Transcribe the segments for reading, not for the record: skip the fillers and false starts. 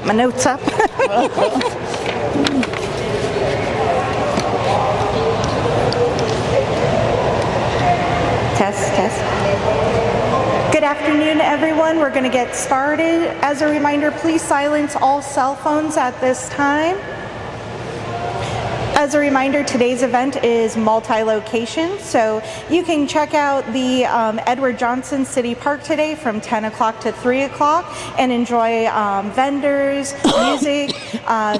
my notes up. Test, test. Good afternoon, everyone. We're going to get started. As a reminder, please silence all cell phones at this time. As a reminder, today's event is multi-location, so you can check out the Edward Johnson City Park today from 10 o'clock to 3 o'clock and enjoy vendors, music.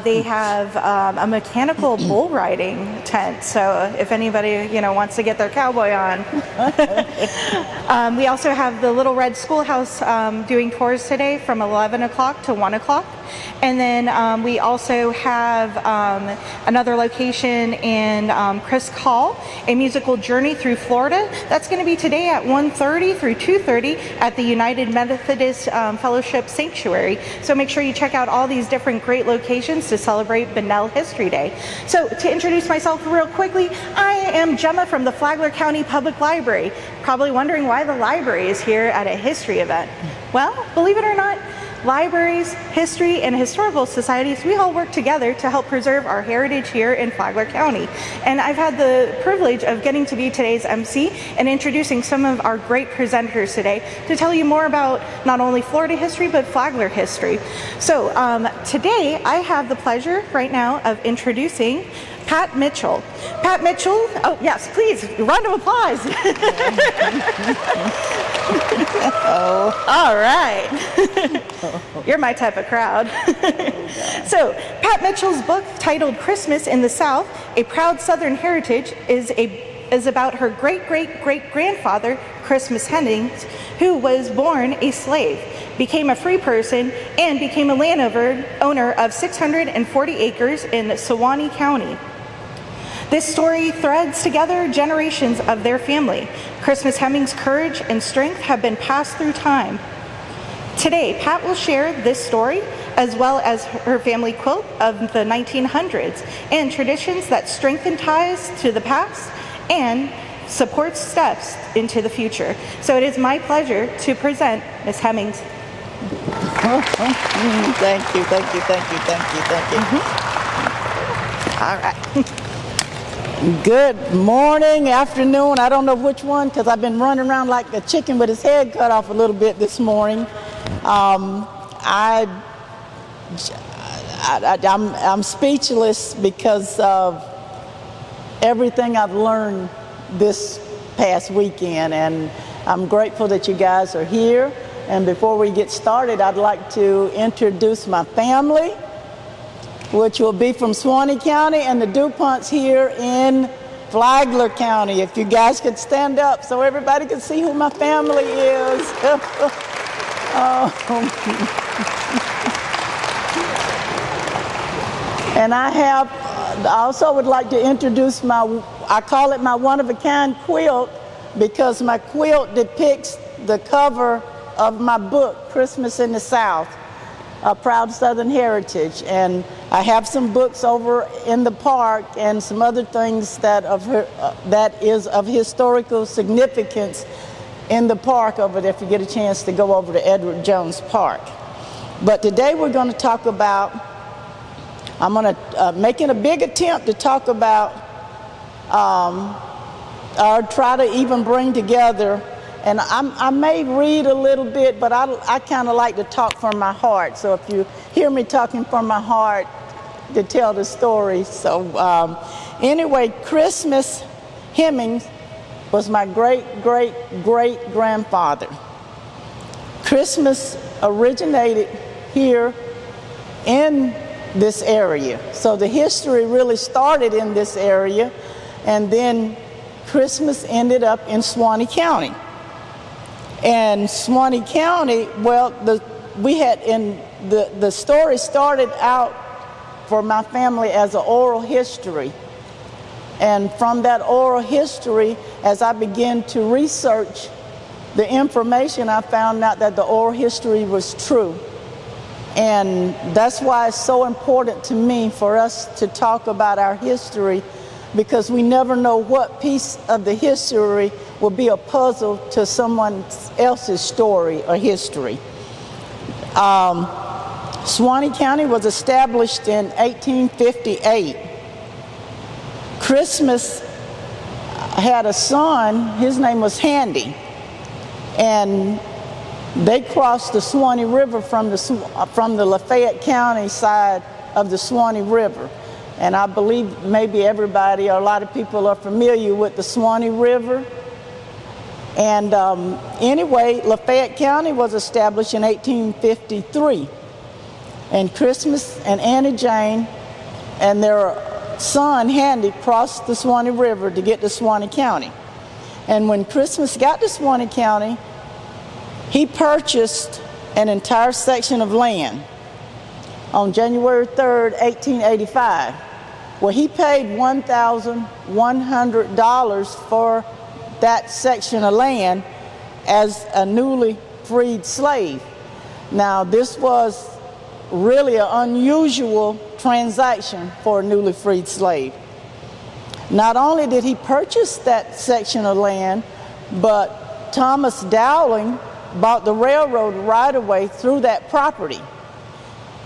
They have a mechanical bull riding tent, so if anybody wants to get their cowboy on. We also have the Little Red Schoolhouse doing tours today from 11 o'clock to 1 o'clock. And then we also have another location in Crisp Hall, a musical journey through Florida. That's going to be today at 1:30 through 2:30 at the United Methodist Fellowship Sanctuary. So make sure you check out all these different great locations to celebrate Bunnell History Day. So to introduce myself real quickly, I am Gemma from the Flagler County Public Library. Probably wondering why the library is here at a history event. Well, believe it or not, libraries, history, and historical societies, we all work together to help preserve our heritage here in Flagler County. And I've had the privilege of getting to be today's MC and introducing some of our great presenters today to tell you more about not only Florida history, but Flagler history. So today I have the pleasure right now of introducing Pat Mitchell. Pat Mitchell, oh yes, please, round of applause. Oh. All right. You're my type of crowd. So, Pat Mitchell's book titled Christmas in the South, A Proud Southern Heritage is about her great-great-great-grandfather, Christmas Hennings, who was born a slave, became a free person, and became a landowner of 640 acres in Suwannee County. This story threads together generations of their family. Christmas Hemmings' courage and strength have been passed through time. Today, Pat will share this story as well as her family quilt of the 1900s and traditions that strengthen ties to the past and support steps into the future. So it is my pleasure to present Ms. Hemmings. Thank you. All right. Good morning, afternoon. I don't know which one because I've been running around like a chicken with his head cut off a little bit this morning. I'm speechless because of everything I've learned this past weekend, and I'm grateful that you guys are here. And before we get started, I'd like to introduce my family, which will be from Suwannee County, and the DuPonts here in Flagler County. If you guys could stand up so everybody can see who my family is. And I also would like to introduce I call it my one-of-a-kind quilt, because my quilt depicts the cover of my book, Christmas in the South, A Proud Southern Heritage. And I have some books over in the park and some other things that is of historical significance in the park over there if you get a chance to go over to Edward Jones Park. But today we're going to talk about, I'm going to making a big attempt to talk about or try to even bring together, and I may read a little bit, but I kind of like to talk from my heart. So if you hear me talking from my heart, to tell the story. So anyway, Christmas Hemmings was my great-great-great-grandfather. Christmas originated here in this area. So the history really started in this area, and then Christmas ended up in Suwannee County. And Suwannee County, well, the story started out for my family as an oral history. And from that oral history, as I began to research the information, I found out that the oral history was true. And that's why it's so important to me for us to talk about our history, because we never know what piece of the history will be a puzzle to someone else's story or history. Suwannee County was established in 1858. Christmas had a son, his name was Handy, and they crossed the Suwannee River from the Lafayette County side of the Suwannee River. And I believe maybe everybody or a lot of people are familiar with the Suwannee River. And anyway, Lafayette County was established in 1853. And Christmas and Annie Jane and their son Handy crossed the Suwannee River to get to Suwannee County. And when Christmas got to Suwannee County, he purchased an entire section of land on January 3rd, 1885. Well, he paid $1,100 for that section of land as a newly freed slave. Now, this was really an unusual transaction for a newly freed slave. Not only did he purchase that section of land, but Thomas Dowling bought the railroad right-of-way through that property.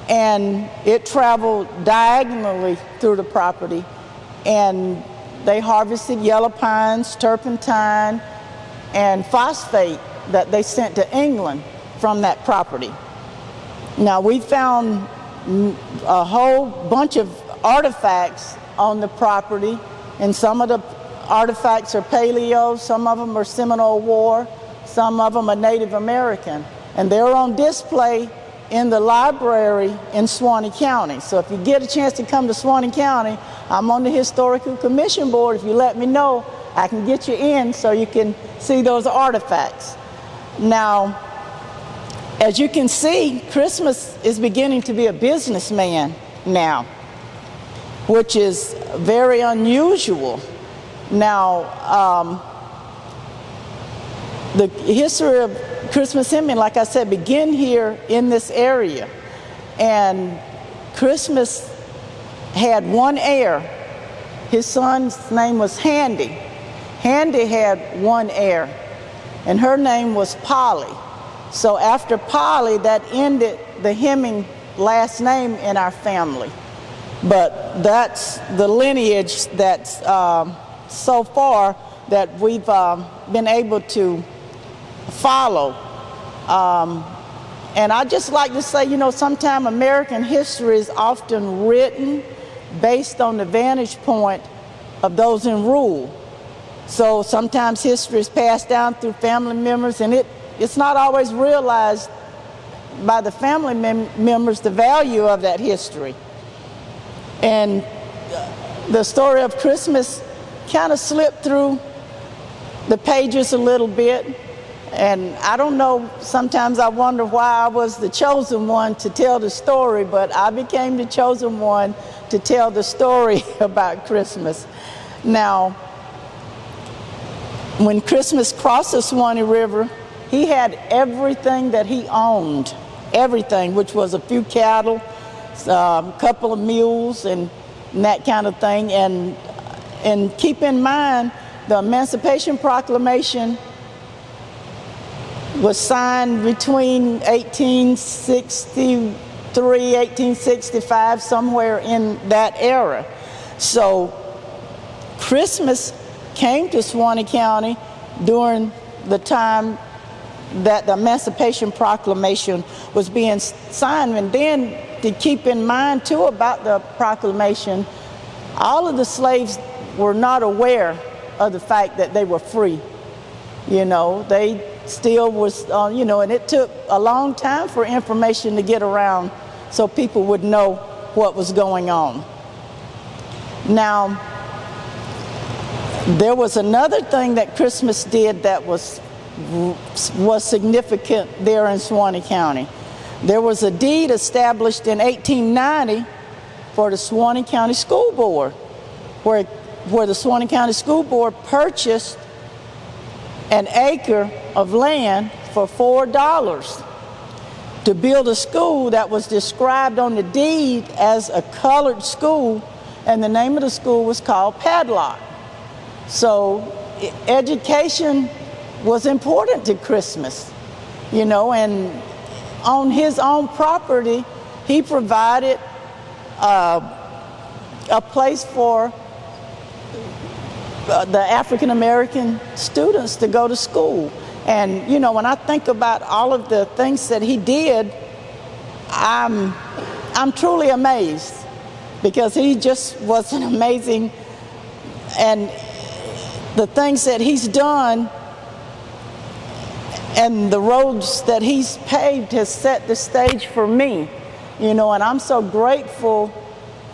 And it traveled diagonally through the property, and they harvested yellow pines, turpentine, and phosphate that they sent to England from that property. Now, we found a whole bunch of artifacts on the property, and some of the artifacts are Paleo, some of them are Seminole War, some of them are Native American, and they're on display in the library in Suwannee County. So if you get a chance to come to Suwannee County, I'm on the Historical Commission Board. If you let me know, I can get you in so you can see those artifacts. Now, as you can see, Christmas is beginning to be a businessman now, which is very unusual. Now, the history of Christmas hymning, like I said, began here in this area. And Christmas had one heir. His son's name was Handy. Handy had one heir, and her name was Polly. So after Polly, that ended the Hemming last name in our family. But that's the lineage that's so far that we've been able to follow. And I just like to say, you know, sometimes American history is often written based on the vantage point of those in rule. So sometimes history is passed down through family members, and it's not always realized by the family members the value of that history. And the story of Christmas kind of slipped through the pages a little bit. And I don't know, sometimes I wonder why I was the chosen one to tell the story, but I became the chosen one to tell the story about Christmas. Now, when Christmas crossed the Suwannee River, he had everything that he owned, everything, which was a few cattle, a couple of mules, and that kind of thing. And keep in mind, the Emancipation Proclamation was signed between 1863, 1865, somewhere in that era. So Christmas came to Suwannee County during the time that the Emancipation Proclamation was being signed. And then to keep in mind too about the proclamation, all of the slaves were not aware of the fact that they were free. You know, they still was, you know, and it took a long time for information to get around so people would know what was going on. Now, there was another thing that Christmas did that was significant there in Suwannee County. There was a deed established in 1890 for the Suwannee County School Board, where the Suwannee County School Board purchased an acre of land for $4 to build a school that was described on the deed as a colored school, and the name of the school was called Padlock. So education was important to Christmas, you know, and on his own property, he provided a place for the African American students to go to school. And you know, when I think about all of the things that he did, I'm truly amazed, because he just was an amazing, and the things that he's done and the roads that he's paved has set the stage for me, you know, and I'm so grateful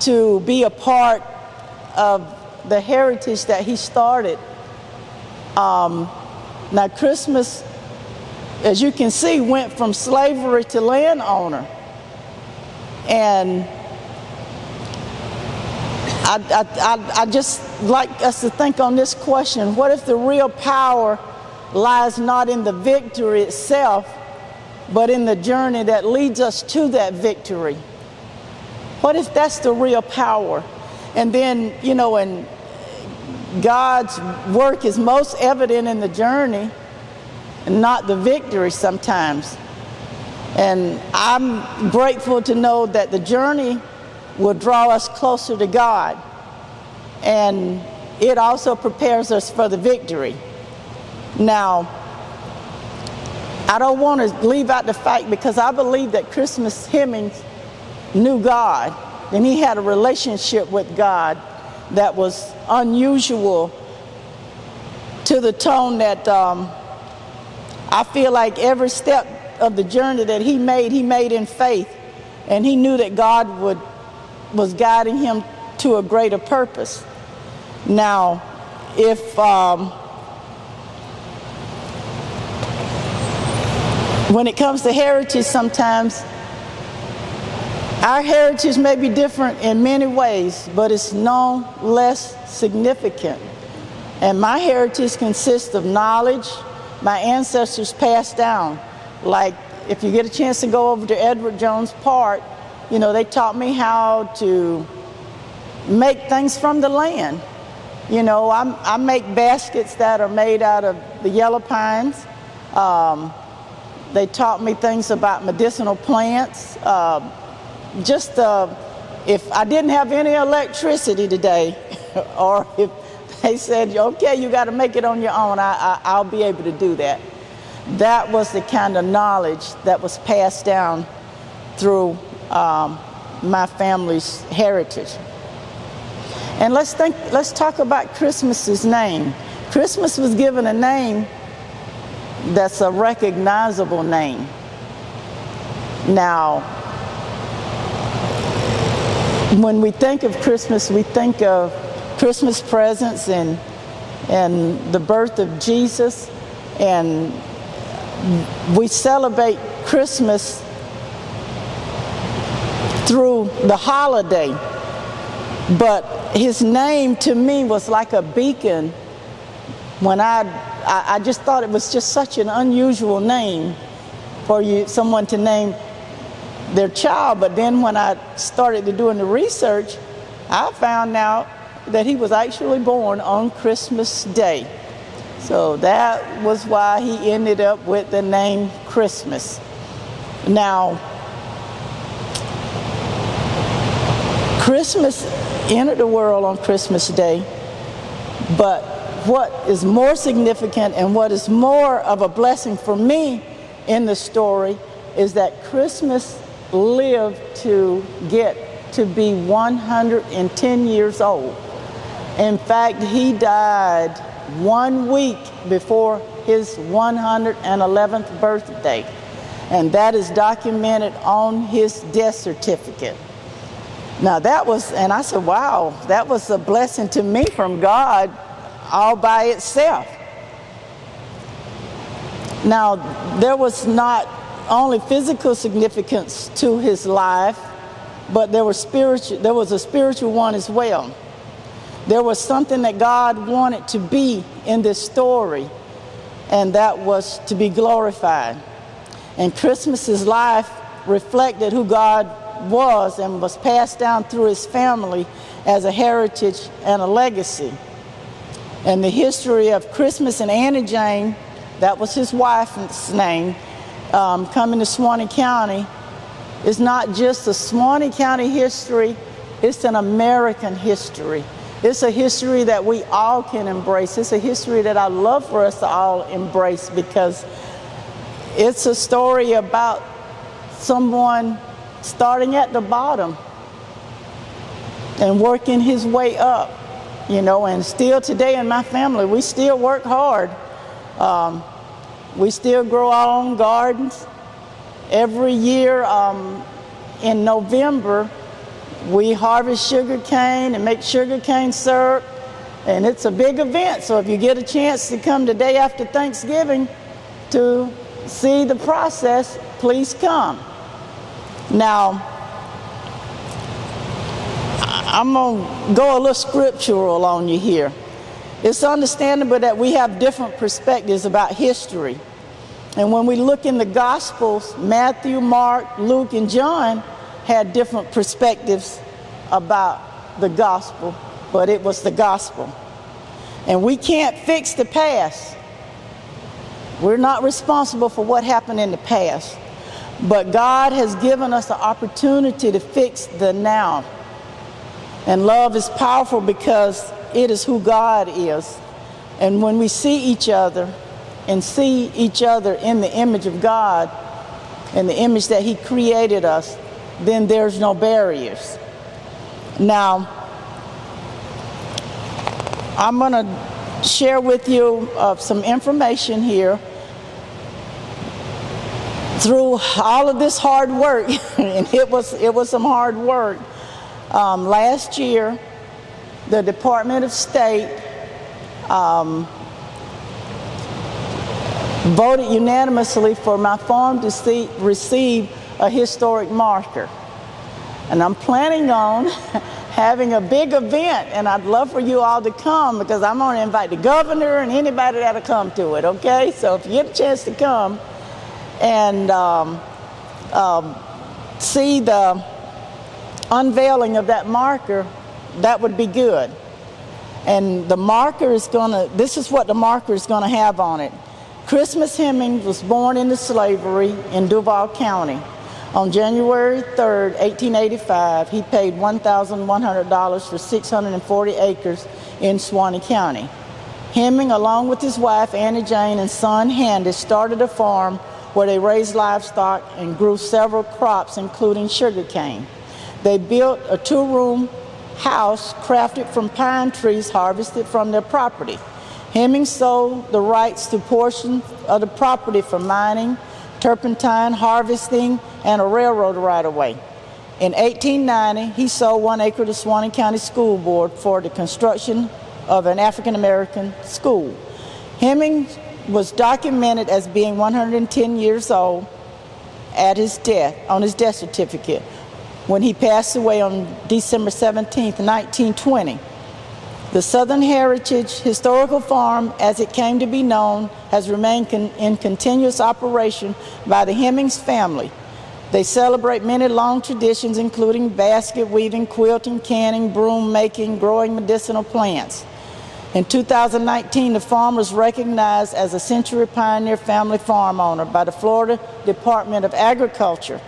to be a part of the heritage that he started. Now Christmas, as you can see, went from slavery to landowner. And I just like us to think on this question: what if the real power lies not in the victory itself, but in the journey that leads us to that victory? What if that's the real power? And then, you know, and God's work is most evident in the journey and not the victory sometimes. And I'm grateful to know that the journey will draw us closer to God, and it also prepares us for the victory. Now, I don't want to leave out the fact, because I believe that Christmas Hemmings knew God, and he had a relationship with God that was unusual, to the tone that I feel like every step of the journey that he made in faith, and he knew that God was guiding him to a greater purpose. Now, if when it comes to heritage, sometimes our heritage may be different in many ways, but it's no less significant. And my heritage consists of knowledge my ancestors passed down. Like, if you get a chance to go over to Edward Jones Park, you know, they taught me how to make things from the land. You know, I make baskets that are made out of the yellow pines. They taught me things about medicinal plants. If I didn't have any electricity today, or if they said, okay, you got to make it on your own, I'll be able to do that. That was the kind of knowledge that was passed down through my family's heritage. And let's talk about Christmas's name. Christmas was given a name that's a recognizable name. Now, when we think of Christmas, we think of Christmas presents and the birth of Jesus, and we celebrate Christmas through the holiday. But his name to me was like a beacon. When I just thought it was just such an unusual name for someone to name their child. But then when I started doing the research, I found out that he was actually born on Christmas Day. So that was why he ended up with the name Christmas. Now, Christmas entered the world on Christmas Day, but what is more significant and what is more of a blessing for me in the story is that Christmas lived to get to be 110 years old. In fact, he died 1 week before his 111th birthday, and that is documented on his death certificate. Now and I said, wow, that was a blessing to me from God all by itself. Now, there was not only physical significance to his life, but there was a spiritual one as well. There was something that God wanted to be in this story, and that was to be glorified. And Christmas's life reflected who God was and was passed down through his family as a heritage and a legacy. And the history of Christmas and Annie Jane, that was his wife's name, coming to Suwannee County, It's not just a Swanee County history, it's an American history. It's a history that we all can embrace. It's a history that I'd love for us to all embrace, because it's a story about someone starting at the bottom and working his way up, you know, and still today in my family, we still work hard. We still grow our own gardens. Every year in November, we harvest sugar cane and make sugar cane syrup, and it's a big event. So if you get a chance to come the day after Thanksgiving to see the process, please come. Now, I'm going to go a little scriptural on you here. It's understandable that we have different perspectives about history. And when we look in the Gospels, Matthew, Mark, Luke, and John had different perspectives about the gospel, but it was the gospel. And we can't fix the past. We're not responsible for what happened in the past. But God has given us the opportunity to fix the now. And love is powerful because it is who God is. And when we see each other and see each other in the image of God, in the image that He created us, then there's no barriers. Now, I'm going to share with you some information here. Through all of this hard work, and it was some hard work, last year, the Department of State voted unanimously for my farm to receive a historic marker. And I'm planning on having a big event, and I'd love for you all to come, because I'm going to invite the governor and anybody that'll come to it, okay? So if you get a chance to come and see the unveiling of that marker, that would be good. And the marker is this is what the marker is going to have on it. Christmas Hemmings was born into slavery in Duval County. On January 3rd, 1885, he paid $1,100 for 640 acres in Swanee County. Hemming, along with his wife Annie Jane and son Handy, started a farm where they raised livestock and grew several crops, including sugar cane. They built a 2-room house crafted from pine trees harvested from their property. Hemming sold the rights to portions of the property for mining, turpentine harvesting, and a railroad right-of-way. In 1890, he sold 1 acre to Swanee County School Board for the construction of an African-American school. Hemming was documented as being 110 years old at his death, on his death certificate, when he passed away on December 17th, 1920. The Southern Heritage Historical Farm, as it came to be known, has remained in continuous operation by the Hemmings family. They celebrate many long traditions, including basket weaving, quilting, canning, broom making, growing medicinal plants. In 2019, the farm was recognized as a Century Pioneer Family Farm Owner by the Florida Department of Agriculture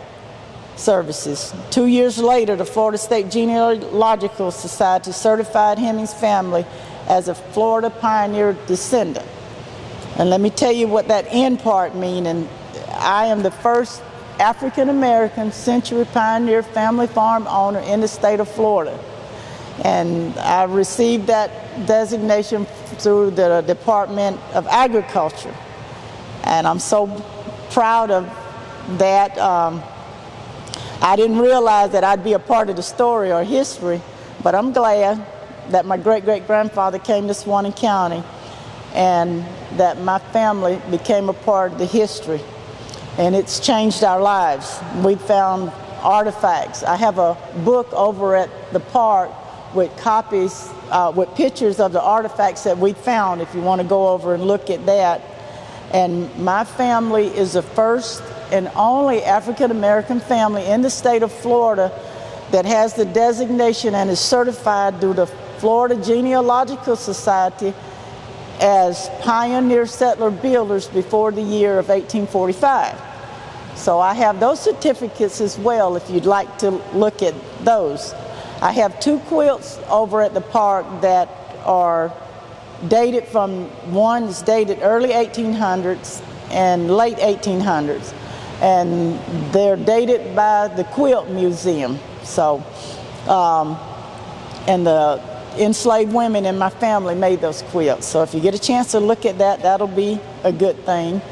Services. 2 years later, the Florida State Genealogical Society certified Hemmings family as a Florida Pioneer descendant. And let me tell you what that end part means. And I am the first African-American Century Pioneer Family Farm owner in the state of Florida. And I received that designation through the Department of Agriculture. And I'm so proud of that. I didn't realize that I'd be a part of the story or history, but I'm glad that my great-great-grandfather came to Swanee County and that my family became a part of the history. And it's changed our lives. We found artifacts. I have a book over at the park with copies, with pictures of the artifacts that we found, if you want to go over and look at that. And my family is the first and only African-American family in the state of Florida that has the designation and is certified through the Florida Genealogical Society as pioneer settler builders before the year of 1845. So I have those certificates as well if you'd like to look at those. I have 2 quilts over at the park that are dated from, one is dated early 1800s and late 1800s. And they're dated by the Quilt Museum. So, and the enslaved women in my family made those quilts. So if you get a chance to look at that, that'll be a good thing.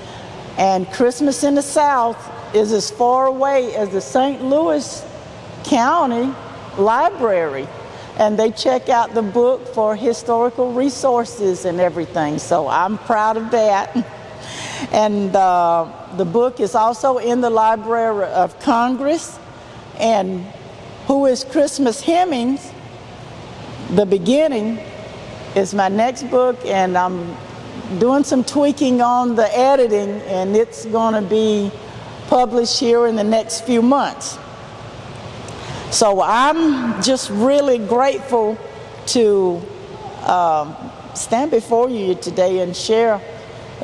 And Christmas in the South is as far away as the St. Louis County Library. And they check out the book for historical resources and everything. So I'm proud of that. And the book is also in the Library of Congress. And Who is Christmas Hemmings? The Beginning is my next book, and I'm doing some tweaking on the editing, and it's going to be published here in the next few months. So I'm just really grateful to stand before you today and share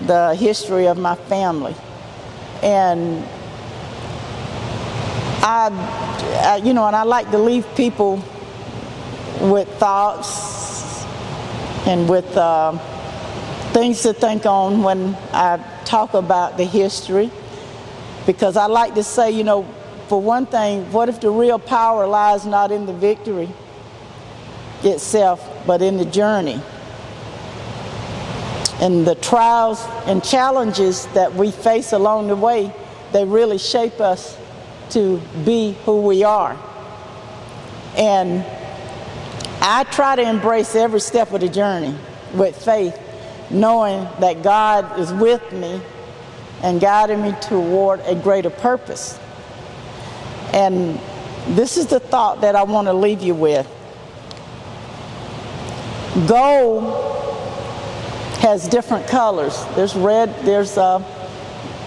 the history of my family. And I like to leave people with thoughts and with things to think on when I talk about the history. Because I like to say, for one thing, what if the real power lies not in the victory itself, but in the journey? And the trials and challenges that we face along the way, they really shape us to be who we are. And I try to embrace every step of the journey with faith, knowing that God is with me and guiding me toward a greater purpose. And this is the thought that I want to leave you with. Gold has different colors. There's red, there's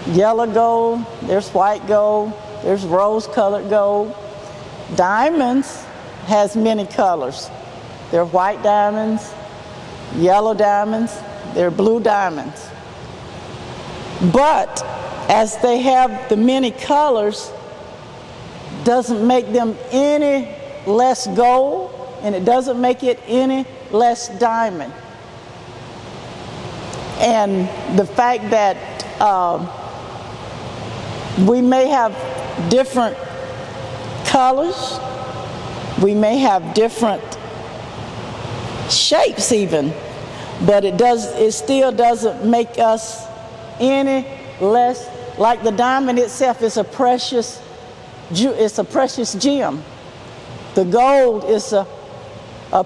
yellow gold, there's white gold, there's rose-colored gold. Diamonds has many colors. There are white diamonds, yellow diamonds, there are blue diamonds. But as they have the many colors, doesn't make them any less gold, and it doesn't make it any less diamond. And the fact that we may have different colors, we may have different shapes even, but it still doesn't make us any less. Like the diamond itself is a precious gem. The gold is a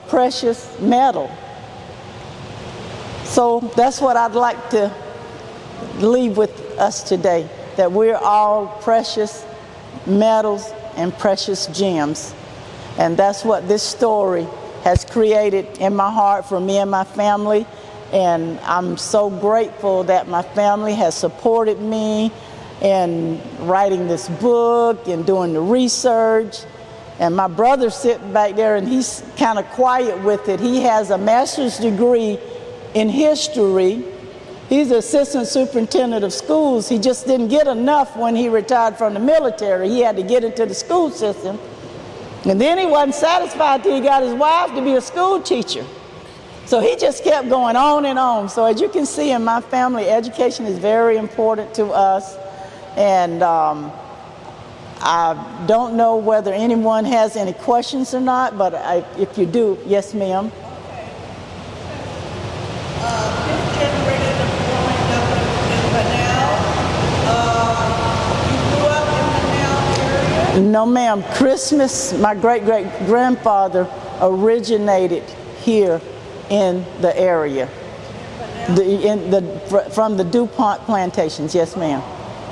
precious metal. So that's what I'd like to leave with us today, that we're all precious metals and precious gems. And that's what this story has created in my heart for me and my family. And I'm so grateful that my family has supported me in writing this book and doing the research. And my brother's sitting back there, and he's kind of quiet with it. He has a master's degree in history. He's the assistant superintendent of schools. He just didn't get enough when he retired from the military. He had to get into the school system. And then he wasn't satisfied till he got his wife to be a school teacher. So he just kept going on and on. So as you can see in my family, education is very important to us. And I don't know whether anyone has any questions or not, but if you do, yes, ma'am. This generation of growing up in Bunnell, you grew up in Bunnell area? No, ma'am. Christmas, my great-great-grandfather originated here in the area, from the DuPont plantations. Yes, ma'am.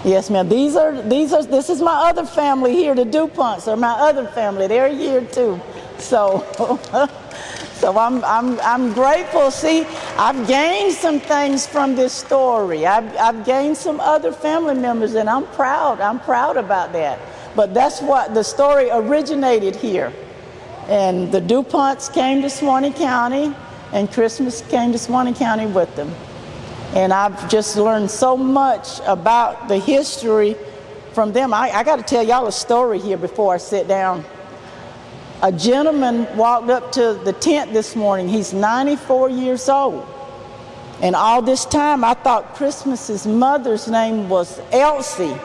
Yes, ma'am. This is my other family here. The DuPonts are my other family. They're here too. So, so I'm grateful. See, I've gained some things from this story. I've gained some other family members, and I'm proud. I'm proud about that. But that's what the story originated here. And the DuPonts came to Suwannee County, and Christmas came to Suwannee County with them. And I've just learned so much about the history from them, I got to tell y'all a story here before I sit down. A gentleman walked up to the tent this morning. He's 94 years old. And all this time, I thought Christmas's mother's name was Elsie.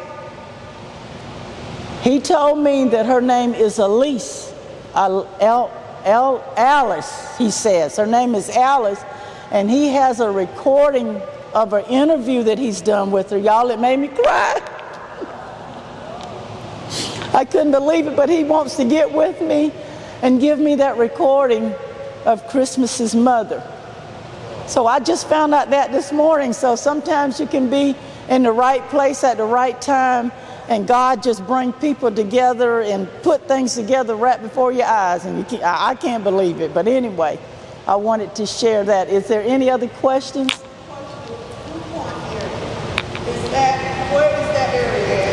He told me that her name is Alice. Alice, he says. Her name is Alice. And he has a recording of an interview that he's done with her. Y'all, it made me cry. I couldn't believe it, but he wants to get with me and give me that recording of Christmas's mother. So I just found out that this morning. So sometimes you can be in the right place at the right time, and God just bring people together and put things together right before your eyes. And I can't believe it. But anyway, I wanted to share that. Is there any other questions? Where is that area at?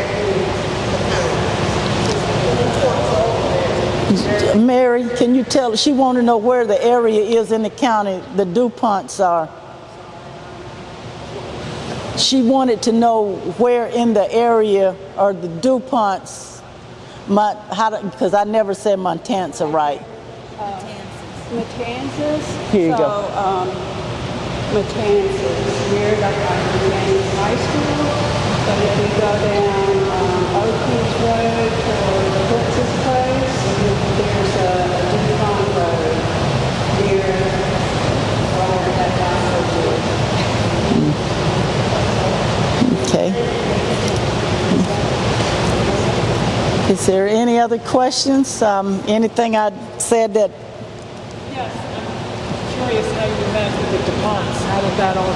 Mary, can you tell? She wanted to know where the area is in the county the DuPonts are. She wanted to know where in the area are the DuPonts, because I never said Montanza right. Matanzas. Here you go. Matanzas, we're like Matanzas High School. But if we go down Oakridge Road toward the Princess Place, there's a DuPont Road near where that hospital is. Okay. Is there any other questions? Anything I said that? Yes, I'm curious how you met with the DuPonts. How did that all?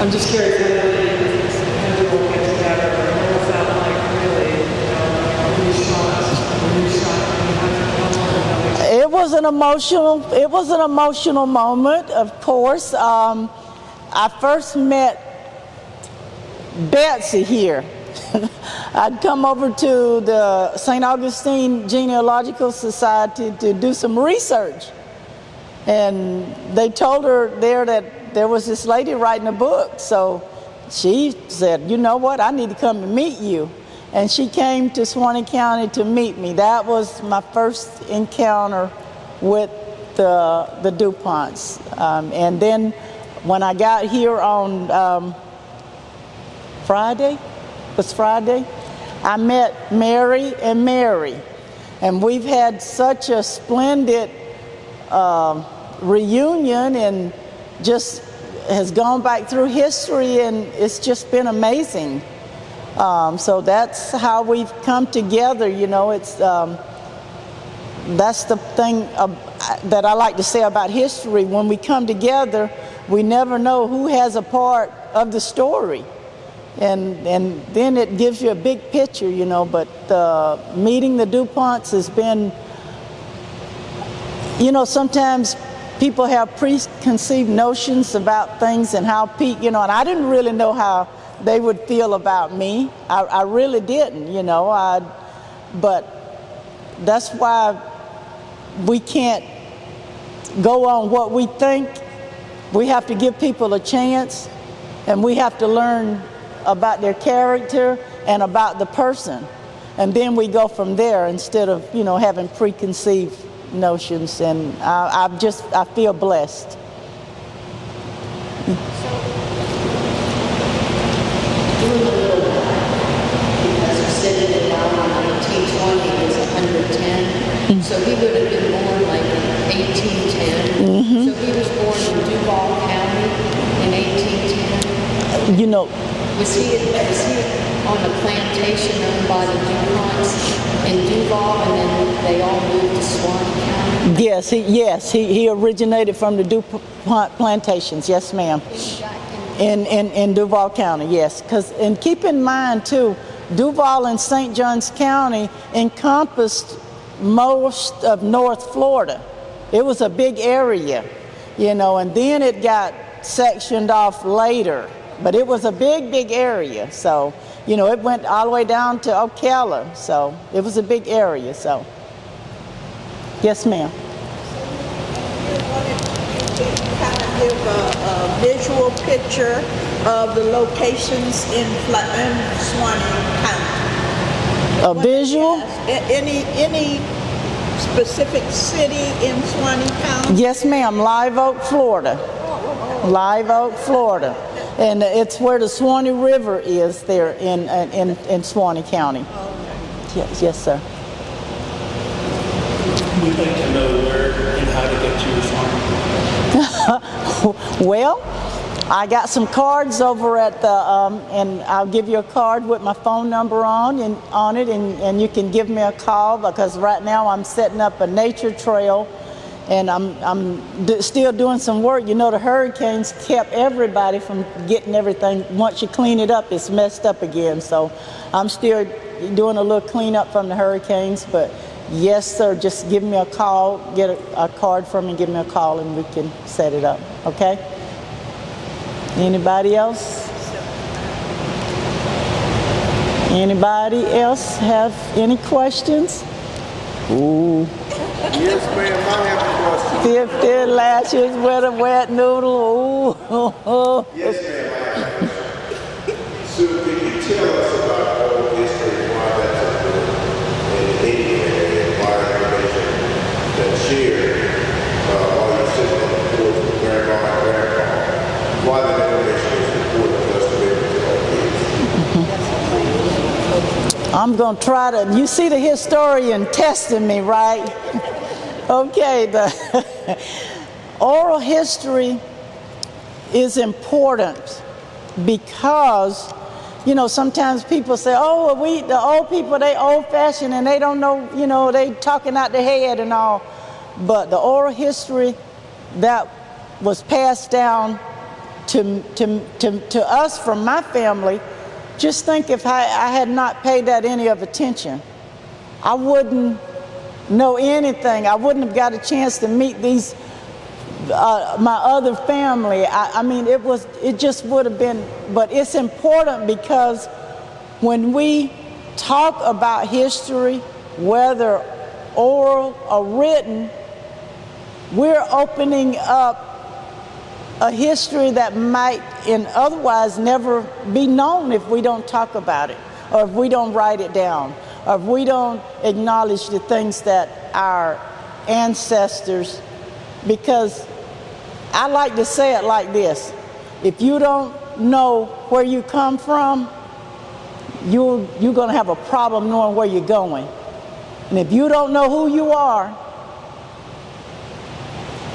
I'm just curious how you all get together. What was that like, really? When you shot, It was an emotional moment, of course. I first met Betsy here. I'd come over to the St. Augustine Genealogical Society to do some research. And they told her there that there was this lady writing a book. So she said, you know what, I need to come and meet you. And she came to Suwannee County to meet me. That was my first encounter with the DuPonts. And then when I got here on Friday, I met Mary and Mary. And we've had such a splendid reunion, and just has gone back through history, and it's just been amazing. So that's how we've come together. You know, it's that's the thing that I like to say about history. When we come together, we never know who has a part of the story. And then it gives you a big picture, you know. But meeting the DuPonts has been, you know, sometimes people have preconceived notions about things and how and I didn't really know how they would feel about me. I really didn't, you know. But that's why we can't go on what we think. We have to give people a chance, and we have to learn about their character and about the person, and then we go from there instead of, you know, having preconceived notions. And I feel blessed. Because you said that about 1920 was 110, so he would have been born like in 1810. So he was born in Duval County in 1810. You know, Was he on a plantation owned by the DuPonts in Duval, and then they all moved to Suwannee County? Yes, he originated from the DuPont plantations. Yes, ma'am. In Duval County, yes. And keep in mind too, Duval and St. Johns County encompassed most of North Florida. It was a big area, you know, and then it got sectioned off later. But it was a big area. So, you know, it went all the way down to Ocala. So it was a big area. So, yes, ma'am. You wanted to kind of give a visual picture of the locations in Swanee County. A visual? Yes. Any specific city in Swanee County? Yes, ma'am. Live Oak, Florida. Live Oak, Florida. And it's where the Swanee River is there in Swanee County. Yes, sir. We'd like to know where and how to get to your farm. Well, I got some cards over at the, and I'll give you a card with my phone number on it, and you can give me a call, because right now I'm setting up a nature trail, and I'm still doing some work. You know, the hurricanes kept everybody from getting everything. Once you clean it up, it's messed up again. So I'm still doing a little cleanup from the hurricanes, but yes, sir, just give me a call, get a card from me, give me a call, and we can set it up, okay? Anybody else? Anybody else have any questions? Ooh. Yes, ma'am, I have a question. 50 lashes with a wet noodle. Ooh. Yes, ma'am, I have a question. So, can you tell us about oral history and why that's important? And anything and why information that's shared while you're sitting on the porch with grandma and grandpa, why that information is important for us to be able to tell kids? I'm going to try to, you see the historian testing me, right? Okay, the oral history is important because, you know, sometimes people say, oh, well, the old people, they old-fashioned and they don't know, you know, they talking out their head and all. But the oral history that was passed down to us from my family, just think if I had not paid that any of attention, I wouldn't know anything. I wouldn't have got a chance to meet these my other family. I mean, it just would have been. But it's important because when we talk about history, whether oral or written, we're opening up a history that might otherwise never be known if we don't talk about it, or if we don't write it down, or if we don't acknowledge the things that our ancestors, because I like to say it like this: if you don't know where you come from, you're going to have a problem knowing where you're going. And if you don't know who you are,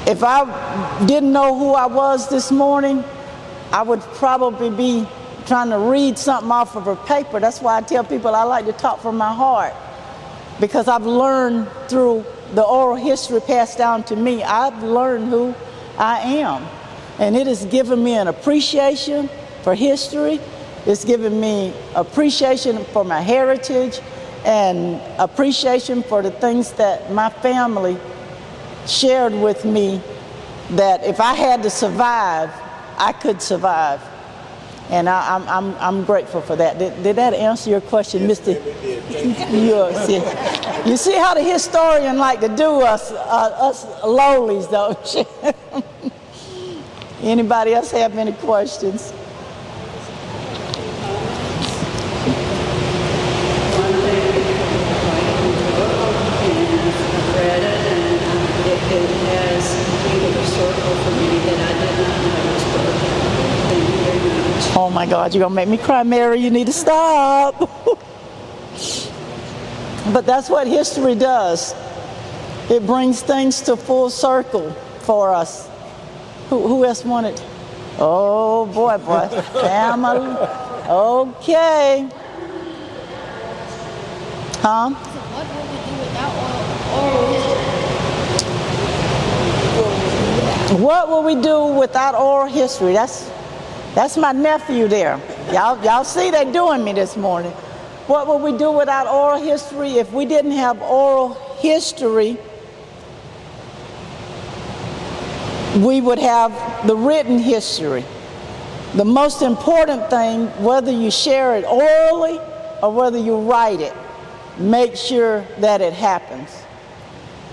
if I didn't know who I was this morning, I would probably be trying to read something off of a paper. That's why I tell people I like to talk from my heart, because I've learned through the oral history passed down to me. I've learned who I am, and it has given me an appreciation for history. It's given me appreciation for my heritage and appreciation for the things that my family shared with me, that if I had to survive, I could survive. And I'm grateful for that. Did that answer your question, Mr.? You see how the historian like to do us lowlies, don't you? Anybody else have any questions? One thing I've read it, and it has completed a circle for me that I did not notice, but thank you very much. Oh my God, you're gonna make me cry, Mary. You need to stop. But that's what history does. It brings things to full circle for us. Who else wanted? Oh boy. Family. Okay. Huh? What would we do without oral history? What will we do without oral history? That's my nephew there. Y'all see they're doing me this morning. What would we do without oral history? If we didn't have oral history, we would have the written history. The most important thing, whether you share it orally or whether you write it, make sure that it happens.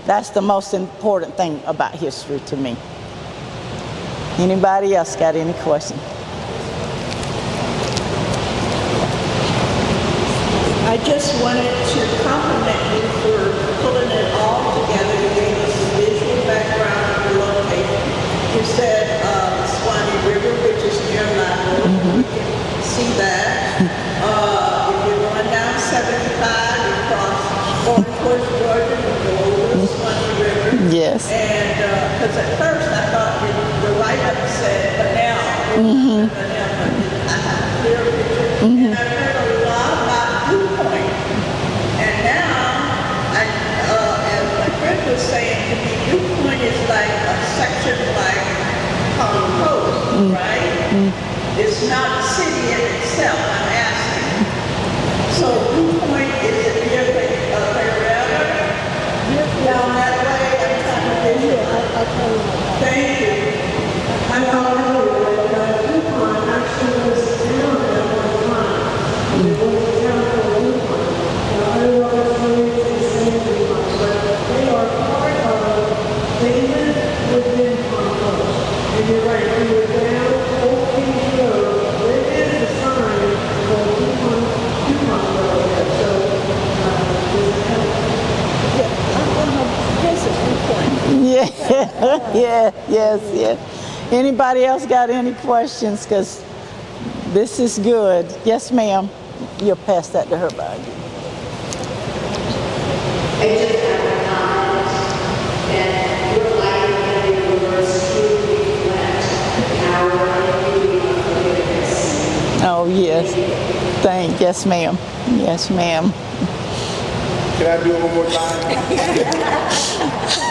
That's the most important thing about history to me. Anybody else got any questions? I just wanted to compliment you for pulling it all together. You gave us a visual background of the location. You said Swanee River, which is near Lago. We can see that. If you're going down 75, you cross going towards Georgia, you go over the Swanee River. Yes. And because at first I thought the write-up said Bunnell, but I have a clear picture. And I heard a lot about Dew Point. And now, as my friend was saying to me, Dew Point is like a section like Palm Coast, right? It's not a city in itself, I'm asking. So Dew Point is it near Marietta? Down that way, I'm trying to visualize. Thank you. I don't know, but DuPont actually was down at one time. It was down for DuPont. Now, I don't know if it's really the same DuPont, but they are part of, they live within Palm Coast. And you're right, we were down Old Kings Road. There is a sign for DuPont Road there. So, Yes. Anybody else got any questions? Because this is good. Yes, ma'am. You'll pass that to her bag. I just have a comment that your life and your words truly reflect the power and beauty of forgiveness. Oh, yes. Yes, ma'am. Yes, ma'am. Can I do it one more time?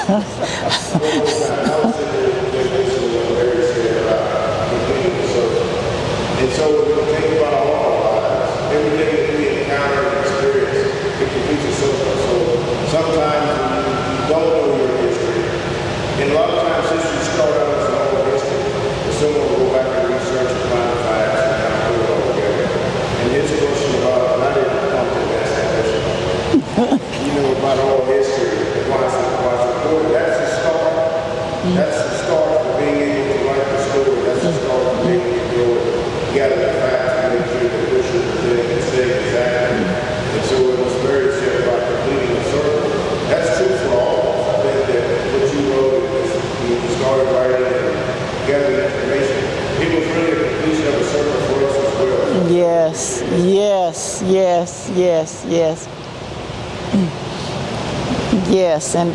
One more time. I was in the definition of what Larry said about completing the circle. And so when we think about all our lives, everything that we encounter and experience, it completes a circle. So sometimes you don't know your history. And a lot of times history starts out as an oral history. And someone will go back and research and find the facts and kind of put it all together. And his question about, and I didn't come to ask that question. You know, about all history, why it's recorded. That's the start. That's the start of being able to write the story. That's the start of being able to gather the facts and make sure that what you're presenting is saying exactly. And so it was very said about completing the circle. That's true for all of us. I think that what you wrote is you started writing and gathering information. It was really a completion of a circle for us as well. Yes. Yes, and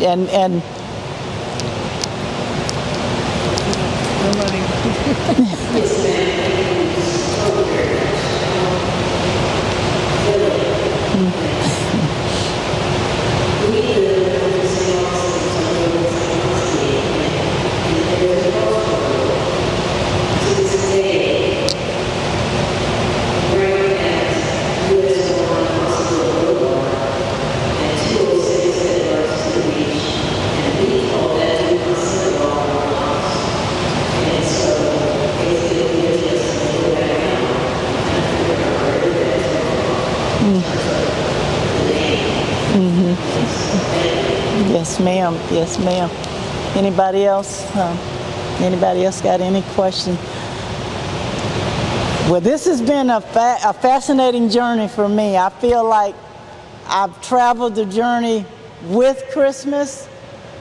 Yes, ma'am. Anybody else? Anybody else got any questions? Well, this has been a fascinating journey for me. I feel like I've traveled the journey with Christmas.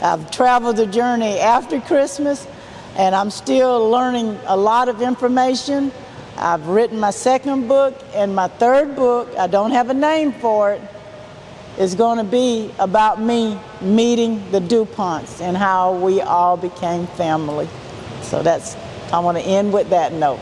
I've traveled the journey after Christmas, and I'm still learning a lot of information. I've written my second book, and my third book, I don't have a name for it, is going to be about me meeting the DuPonts and how we all became family. So I want to end with that note.